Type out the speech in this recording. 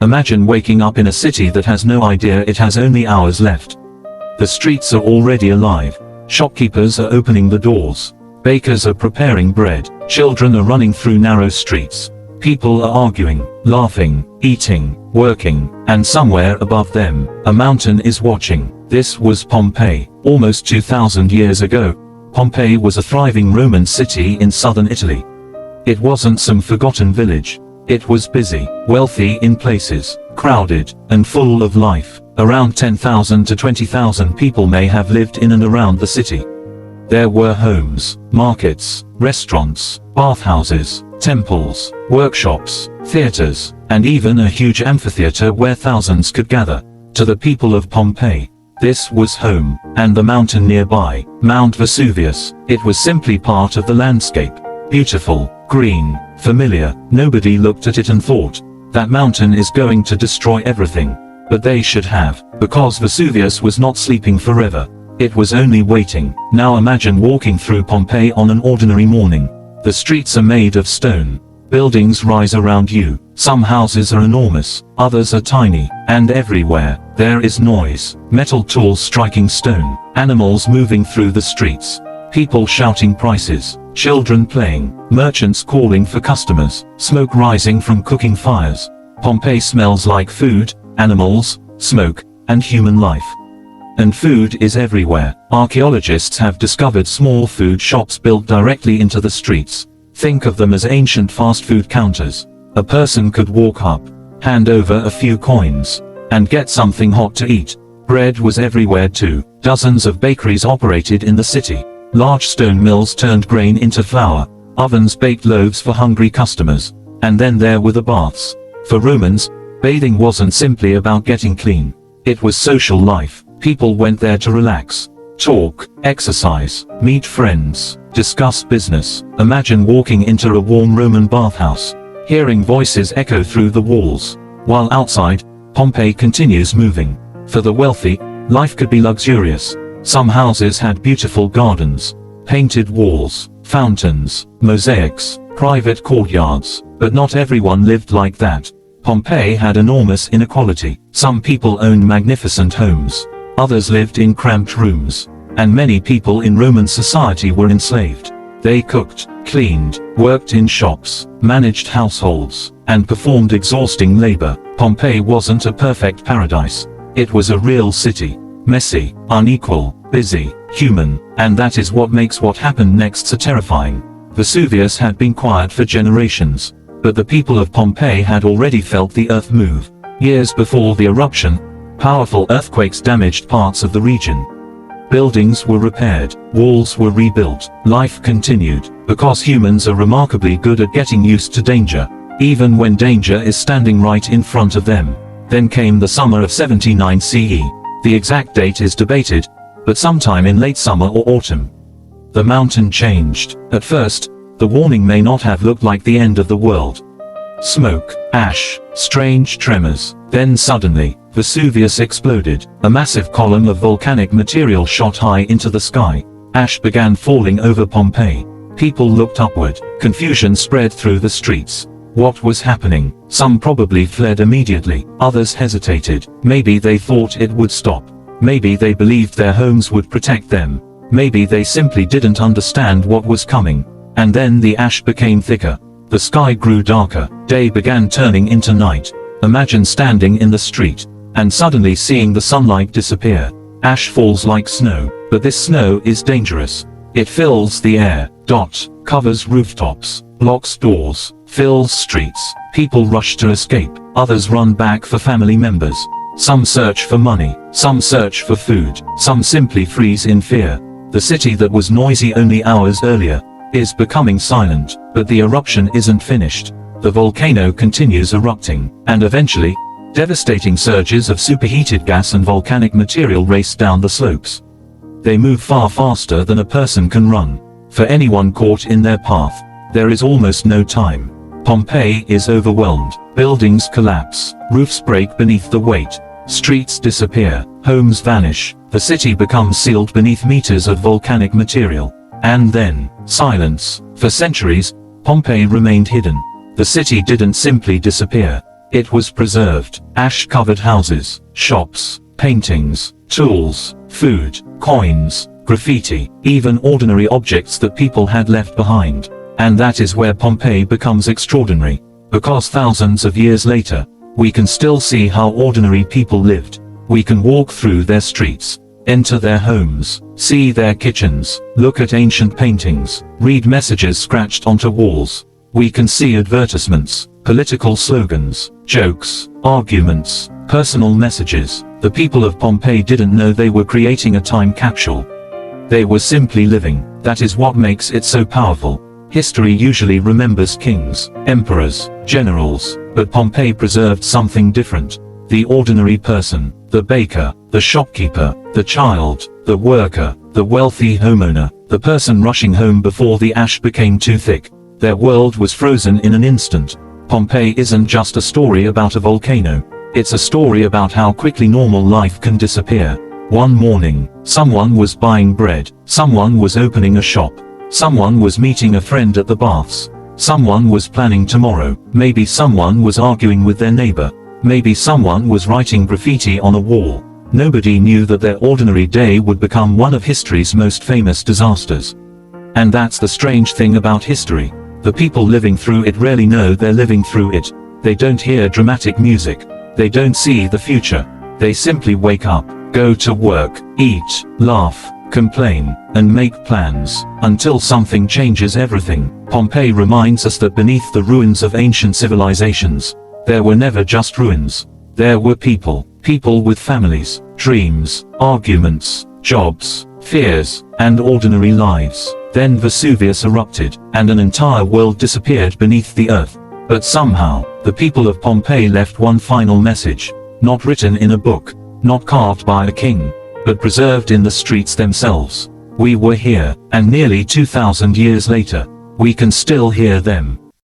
Imagine waking up in a city that has no idea it has only hours left. The streets are already alive. Shopkeepers are opening the doors. Bakers are preparing bread. Children are running through narrow streets. People are arguing, laughing, eating, working, and somewhere above them, a mountain is watching. This was Pompeii. Almost 2,000 years ago, Pompeii was a thriving Roman city in southern Italy. It wasn't some forgotten village. It was busy, wealthy in places, crowded, and full of life. Around 10,000 to 20,000 people may have lived in and around the city. There were homes, markets, restaurants, bathhouses, temples, workshops, theaters, and even a huge amphitheater where thousands could gather. To the people of Pompeii, this was home, and the mountain nearby, Mount Vesuvius, it was simply part of the landscape. Beautiful, green, familiar. Nobody looked at it and thought, that mountain is going to destroy everything. But they should have, because Vesuvius was not sleeping forever. It was only waiting. Now imagine walking through Pompeii on an ordinary morning. The streets are made of stone. Buildings rise around you. Some houses are enormous, others are tiny, and everywhere, there is noise. Metal tools striking stone, animals moving through the streets, people shouting prices, children playing, merchants calling for customers, smoke rising from cooking fires. Pompeii smells like food, animals, smoke, and human life. And food is everywhere. Archaeologists have discovered small food shops built directly into the streets. Think of them as ancient fast food counters. A person could walk up, hand over a few coins, and get something hot to eat. Bread was everywhere too. Dozens of bakeries operated in the city. Large stone mills turned grain into flour. Ovens baked loaves for hungry customers. And then there were the baths. For Romans, bathing wasn't simply about getting clean. It was social life. People went there to relax, talk, exercise, meet friends, discuss business. Imagine walking into a warm Roman bathhouse, hearing voices echo through the walls. While outside, Pompeii continues moving. For the wealthy, life could be luxurious. Some houses had beautiful gardens, painted walls, fountains, mosaics, private courtyards, but not everyone lived like that. Pompeii had enormous inequality. Some people owned magnificent homes. Others lived in cramped rooms. And many people in Roman society were enslaved. They cooked, cleaned, worked in shops, managed households, and performed exhausting labor. Pompeii wasn't a perfect paradise. It was a real city. Messy, unequal, busy, human, and that is what makes what happened next so terrifying. Vesuvius had been quiet for generations, but the people of Pompeii had already felt the earth move. Years before the eruption, powerful earthquakes damaged parts of the region. Buildings were repaired, walls were rebuilt, life continued, because humans are remarkably good at getting used to danger, even when danger is standing right in front of them. Then came the summer of 79 CE. The exact date is debated, but sometime in late summer or autumn. The mountain changed. At first, the warning may not have looked like the end of the world. Smoke, ash, strange tremors. Then suddenly, Vesuvius exploded. A massive column of volcanic material shot high into the sky. Ash began falling over Pompeii. People looked upward. Confusion spread through the streets. What was happening? Some probably fled immediately. Others hesitated. Maybe they thought it would stop. Maybe they believed their homes would protect them. Maybe they simply didn't understand what was coming. And then the ash became thicker. The sky grew darker. Day began turning into night. Imagine standing in the street, and suddenly seeing the sunlight disappear. Ash falls like snow, but this snow is dangerous. It fills the air, covers rooftops, blocks doors, fills streets. People rush to escape. Others run back for family members. Some search for money. Some search for food. Some simply freeze in fear. The city that was noisy only hours earlier is becoming silent, but the eruption isn't finished. The volcano continues erupting, and eventually, devastating surges of superheated gas and volcanic material race down the slopes. They move far faster than a person can run. For anyone caught in their path, there is almost no time. Pompeii is overwhelmed. Buildings collapse, roofs break beneath the weight, streets disappear, homes vanish, the city becomes sealed beneath meters of volcanic material. And then, silence. For centuries, Pompeii remained hidden. The city didn't simply disappear. It was preserved. Ash-covered houses, shops, paintings, tools, food, coins, graffiti, even ordinary objects that people had left behind. And that is where Pompeii becomes extraordinary. Because thousands of years later, we can still see how ordinary people lived. We can walk through their streets, enter their homes, see their kitchens, look at ancient paintings, read messages scratched onto walls. We can see advertisements, political slogans, jokes, arguments, personal messages. The people of Pompeii didn't know they were creating a time capsule. They were simply living. That is what makes it so powerful. History usually remembers kings, emperors, generals, but Pompeii preserved something different. The ordinary person, the baker, the shopkeeper, the child, the worker, the wealthy homeowner, the person rushing home before the ash became too thick. Their world was frozen in an instant. Pompeii isn't just a story about a volcano. It's a story about how quickly normal life can disappear. One morning, someone was buying bread, someone was opening a shop, someone was meeting a friend at the baths, someone was planning tomorrow, maybe someone was arguing with their neighbor, maybe someone was writing graffiti on a wall. Nobody knew that their ordinary day would become one of history's most famous disasters. And that's the strange thing about history. The people living through it rarely know they're living through it. They don't hear dramatic music. They don't see the future. They simply wake up, go to work, eat, laugh, complain, and make plans, until something changes everything. Pompeii reminds us that beneath the ruins of ancient civilizations, there were never just ruins. There were people with families, dreams, arguments, jobs, fears, and ordinary lives. Then Vesuvius erupted, and an entire world disappeared beneath the earth. But somehow, the people of Pompeii left one final message, not written in a book, not carved by a king, but preserved in the streets themselves. We were here, and nearly 2,000 years later, we can still hear them.